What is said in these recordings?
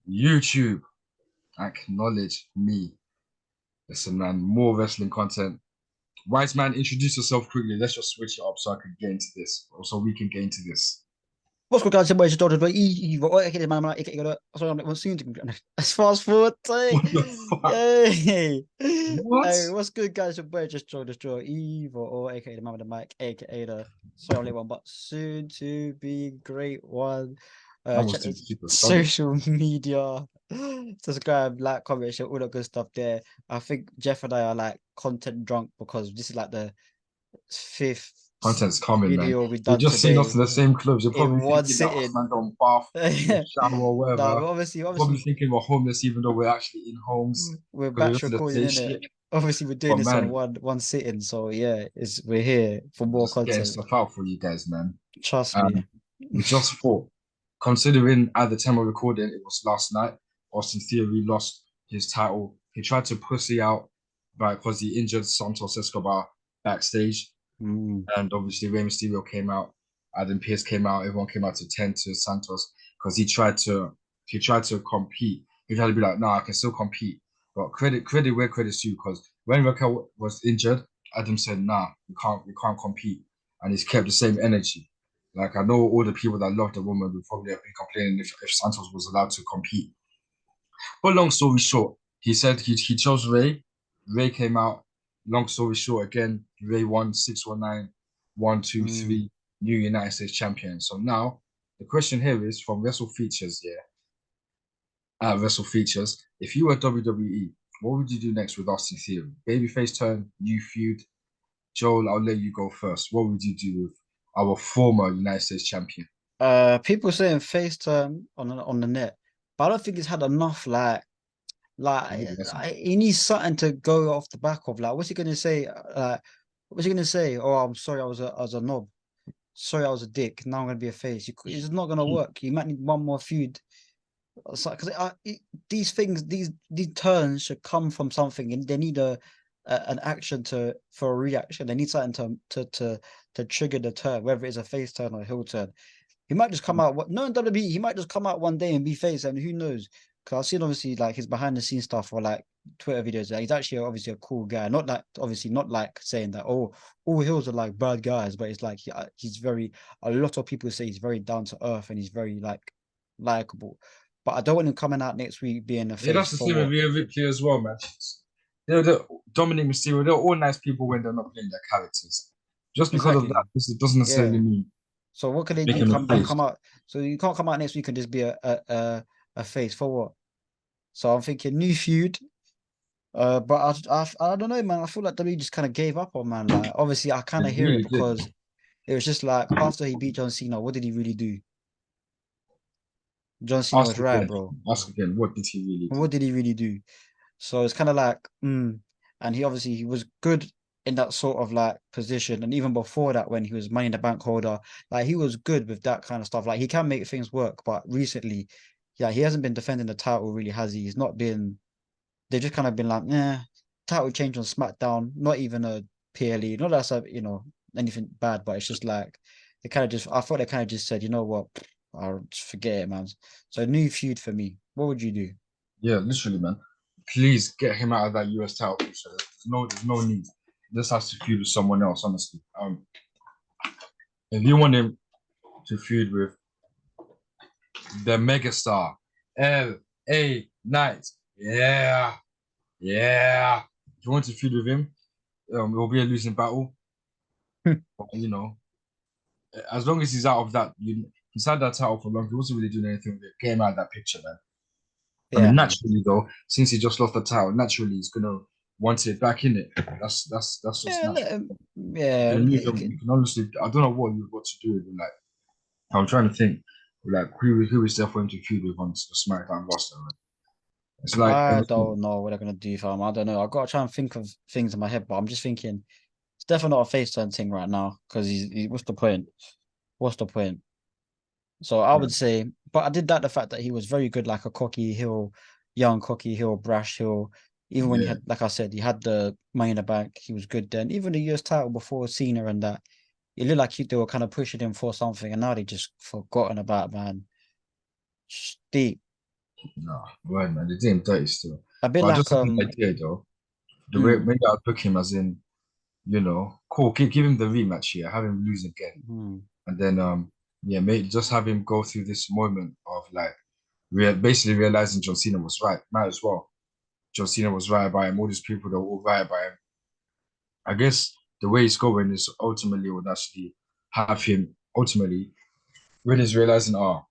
YouTube, acknowledge me. Listen, man, more wrestling content. Wise man, introduce yourself quickly. Let's just switch it up so I can get into this, or so we can get into this. What's good, guys? It's George, but okay, man, sorry, soon to as fast forward. What the fuck? Yay! What? Hey, what's good, guys? Your boy just Joe, Evil, or aka the man with the mic, aka the sorry, only one, but soon to be great one. That was Check too the super sudden. social media, subscribe, like, comment, share, all that good stuff there. I think Jeff and I are like content drunk because this is like the fifth Content's coming, man. video we've You've done just seen us in today the same clothes. You're in probably one thinking that us sitting. man don't bath or shower or Nah, whatever. but You're probably obviously, thinking we're homeless, even though we're actually in homes we're because we go batch to the recording same in it. shit. Obviously, we're doing But this in man, one sitting. So yeah, we're here for more just getting content. stuff out for you guys, man. Trust me. And we just thought, considering at the time of recording, it was last night, Austin Theory lost his title. He tried to pussy out because he injured Santos Escobar backstage. Mm. And obviously, Rey Mysterio came out, Adam Pearce came out, everyone came out to tend to Santos because he tried to compete. He tried to be like, nah, I can still compete. But credit where credit's due, because when Raquel was injured, Adam said, nah, we can't compete. And he's kept the same energy. Like I know all the people that love the woman would probably have been complaining if Santos was allowed to compete. But long story short, he said he chose Ray. Ray came out. Long story short, again, Ray won 619, 1, 2, 3, Mm. new United States champion. So now the question here is from Wrestle Features, at Wrestle Features, if you were WWE, what would you do next with Austin Theory? Babyface turn, new feud. Joel, I'll let you go first. What would you do with our former United States champion? People saying FaceTime on the net, but I don't think it's had enough. Maybe that's He needs something to go off the back of. Like, what's he gonna say? What's he gonna say? Oh, I'm sorry, I was a knob. Sorry, I was a dick. Now I'm gonna be a face. It's not gonna work. You might need one more feud. So, because these things, these turns should come from something, and they need an action for a reaction. They need something to trigger the turn, whether it's a face turn or a heel turn. He might just come out. No, in WWE, he might just come out one day and be face, and who knows? Because I've seen obviously like his behind the scenes stuff or like Twitter videos. Like, he's actually obviously a cool guy. Not like obviously not like saying that all heels are like bad guys, but it's like he's very. A lot of people say he's very down to earth and he's very like likable. But I don't want him coming out next week being a Yeah, face that's the for same with what? Rhea Ripley as well, man. They're Dominic Mysterio, they're all nice people when they're not playing their characters. Just because of that, Exactly. this doesn't necessarily Yeah. mean So what can they do? making a face. Come out. So you can't come out next week and just be a face for what? So I'm thinking new feud. But I don't know, man. I feel like W just kind of gave up on man. Like obviously I kind They of hear it really did. because it was just like after he beat John Cena, what did he really do? John Cena Ask was right, again. bro. Ask again. What did he really do? What did he really do? So it's kind of like, and he obviously he was good in that sort of like position, and even before that, when he was Money in the Bank holder, like he was good with that kind of stuff. Like he can make things work, but recently, yeah, he hasn't been defending the title really, has he? He's not been. They've just kind of been like, title change on SmackDown, not even a PLE. Not that's anything bad, but it's just like they kind of just. I thought they kind of just said, you know what, I'll just forget it, man. So new feud for me. What would you do? Yeah, literally, man. Please get him out of that US title picture. There's no need. This has to feud with someone else, honestly. If you want him to feud with the megastar, LA Knight, yeah, yeah. If you want to feud with him, it will be a losing battle. But, as long as he's out of that, he's had that title for long. He wasn't really doing anything with it. Get him out of that picture, man. I Yeah, mean, man. naturally though, since he just lost the title, naturally he's gonna want it back in it. That's just Yeah, natural. You yeah. can move him. You can honestly. I don't know what to do with him. Like I'm trying to think. Like who is there for him to feud with on the SmackDown roster? Right? It's like I everything. don't know what they're gonna do, fam. I don't know. I've got to try and think of things in my head, but I'm just thinking it's definitely not a face turn thing right now because what's the point? What's the point? So I Yeah, would say, but I did like the fact that he was very good, like a cocky heel, young cocky heel, brash heel. Even when he yeah. had, like I said, he had the money in the bank, he was good then. Even the US title before Cena and that, it looked like they were kind of pushing him for something, and now they just forgotten about man. Steep. No, right, man. They did him dirty still. A bit But I like just have an idea though. The way mm, maybe I'll book him as in, cool. Give him the rematch here. Have him lose again, mm. and then yeah, maybe just have him go through this moment of like basically realizing John Cena was right. Might as well. John Cena was right about him. All these people that were all right about him. I guess the way it's going is ultimately would actually have him ultimately when he's realizing, oh,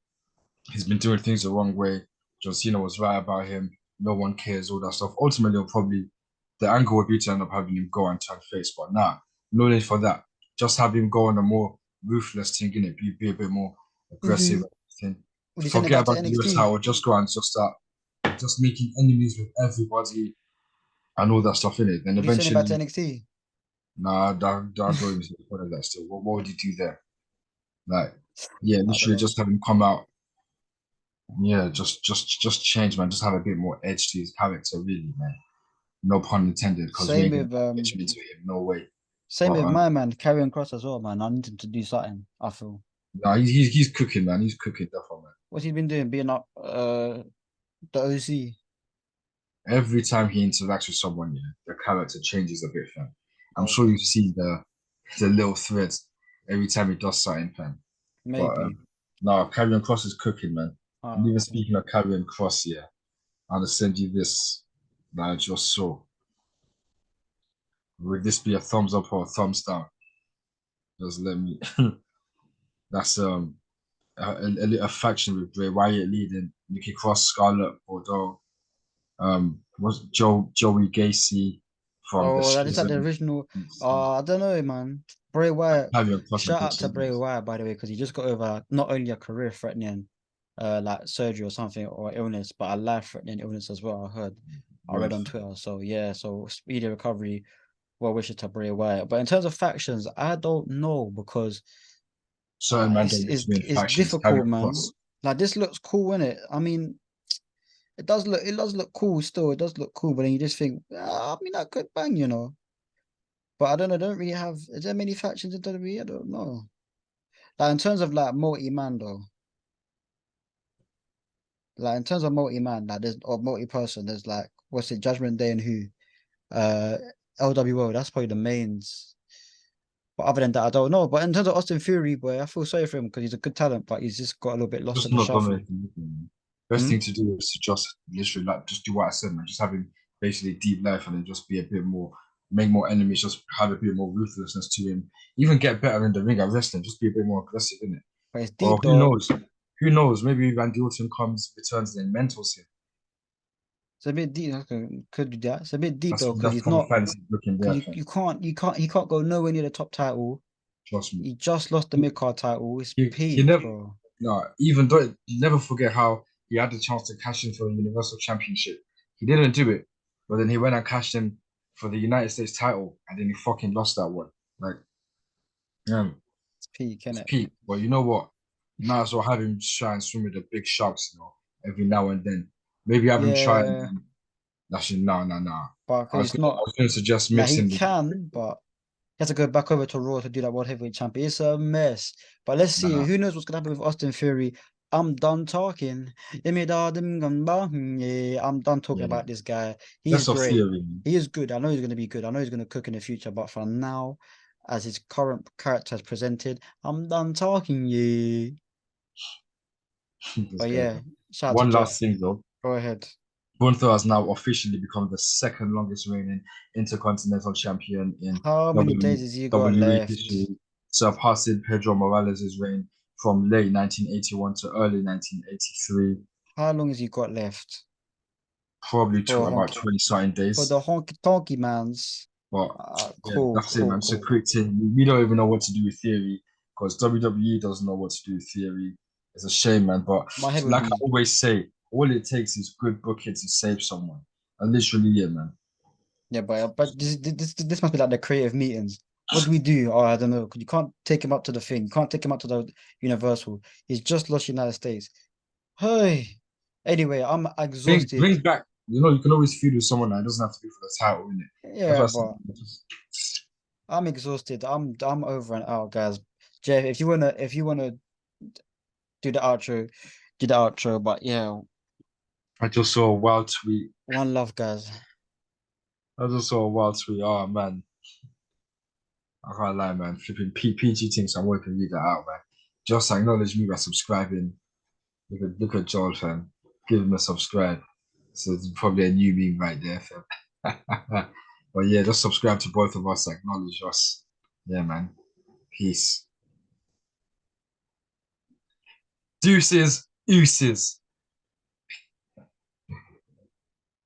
he's been doing things the wrong way. John Cena was right about him. No one cares, all that stuff. Ultimately, it'll probably the angle would be to end up having him go and turn face, but nah, no need for that. Just have him go on a more ruthless thing, innit? Be a bit more Would aggressive. you Thing. would you send it Forget back to about the US NXT? title. Just go and just start just making enemies with everybody and all that stuff in it. Then Would you send it back to eventually, NXT? nah, that don't even see the point of that still. What would you do there? Like, yeah, I don't literally know. just have him come out. Yeah, just change, man. Just have a bit more edge to his character, really, man. No pun intended, because we Same ain't gonna with get you into him, no way. same But with my man, Karrion Cross as well, man. I need him to do something, I feel. no, he's cooking, man. He's cooking, definitely, man. What's he been doing? Being up the OC. Every time he interacts with someone, yeah, the character changes a bit, fam. I'm sure you've Okay, seen the little threads every time he does something, fam. But maybe. no, Karrion Cross is cooking, man. And even Okay. speaking of Karrion Cross, yeah, I'll send you this that I just saw. Would this be a thumbs up or a thumbs down? Just let me. That's a faction with Bray Wyatt leading, Nikki Cross, Scarlett Bordeaux, was Joey Gacy from the Oh, that is like the Schism, original. I don't know, man. Bray Wyatt. Javier Cross and Shout out Dexter to Bray Lewis. Wyatt, by the way, because he just got over not only a career-threatening, like surgery or something or illness, but a life-threatening illness as well. I read Word on for Twitter. So yeah, so speedy recovery. Well wishes to Bray Wyatt. But in terms of factions, I don't know because certain man it's don't get it's to be in it's factions. difficult, Javier man. Cross, Like this looks cool, innit? I mean, it does look cool still. It does look cool, but then you just think, I mean, that could bang, you know. But I don't know. I don't really have. Is there many factions in WWE? I don't know. Like in terms of like multi-man though, like in terms of multi-man, like there's or multi-person, there's like what's it, Judgment Day and who? Uh LWO, that's probably the mains. But other than that, I don't know. But in terms of Austin Theory, boy, I feel sorry for him because he's a good talent, but he's just got a little bit lost just in the not done shuffle. anything with him, man. Best Hmm? thing to do is to just literally like just do what I said, man. Just have him basically deep life and then just be a bit more, make more enemies, just have a bit more ruthlessness to him. Even get better in the ring at wrestling, just be a bit more aggressive in it. But it's Or deep though. Who knows? Maybe Randy Orton comes, returns, and then mentors him. It's a bit deep. Okay, could do that. It's a bit deep though because That's he's proper not fantasy looking because there, you, fam. you can't you can't he can't go nowhere near the top title. Trust me. He just lost the mid card title. It's He peak, never, bro. no, even though you never forget how he had the chance to cash in for a Universal Championship. He didn't do it, but then he went and cashed in for the United States title, and then he fucking lost that one. Like, yeah, It's peak, it's innit? peak. But you know what? You might as well have him try and swim with the big sharks, every now and then. Maybe have him try and Yeah, then. Actually, no, no, no. but because it's I not was going to suggest like he mixing the. can, but he has to go back over to Raw to do that World Heavyweight Champion. It's a mess. But let's see. Nah, Who knows what's gonna happen with Austin Theory? I'm done talking. Yeah, I'm done talking yeah. about this guy. He's That's a great. theory, man. He is good. I know he's gonna be good. I know he's gonna cook in the future. But for now, as his current character is presented, I'm done talking. Yeah. This But guy. yeah, shout out to One last Jeff. thing though. Go ahead. Gunther has now officially become the second longest reigning Intercontinental Champion in How many days has he got WWE left? history, surpassing Pedro Morales' reign from late 1981 to early 1983, How long has he got left probably for to about 20 something for days. the honky tonky mans? But yeah, Cool, that's it, cool, man. It's a cool. quick thing. We don't even know what to do with Theory because WWE doesn't know what to do with Theory. It's a shame, man. But My head would like I be, always say, all it takes is good booking to save someone. And literally, yeah, man. yeah, but this must be like the creative meetings. What do we do? Oh, I don't know. 'Cause you can't take him up to the thing. You can't take him up to the Universal. He's just lost United States. Hey. Anyway, I'm Bring exhausted. back. You can always feud with someone that doesn't have to be for the title, innit? That's Yeah, why I said, but I'm exhausted. I'm over and out, guys. Jeff, if you wanna do the outro, do the outro. But yeah, I just saw a wild tweet. One love, guys. I just saw a wild tweet. Oh man, I can't lie, man. Flipping PG things. I'm working to read that out, man. Just acknowledge me by subscribing. Look at Joel, fam. Give him a subscribe. So it's probably a new meme right there, fam. But yeah, just subscribe to both of us. Acknowledge us. Yeah, man. Peace. Deuces, ooses.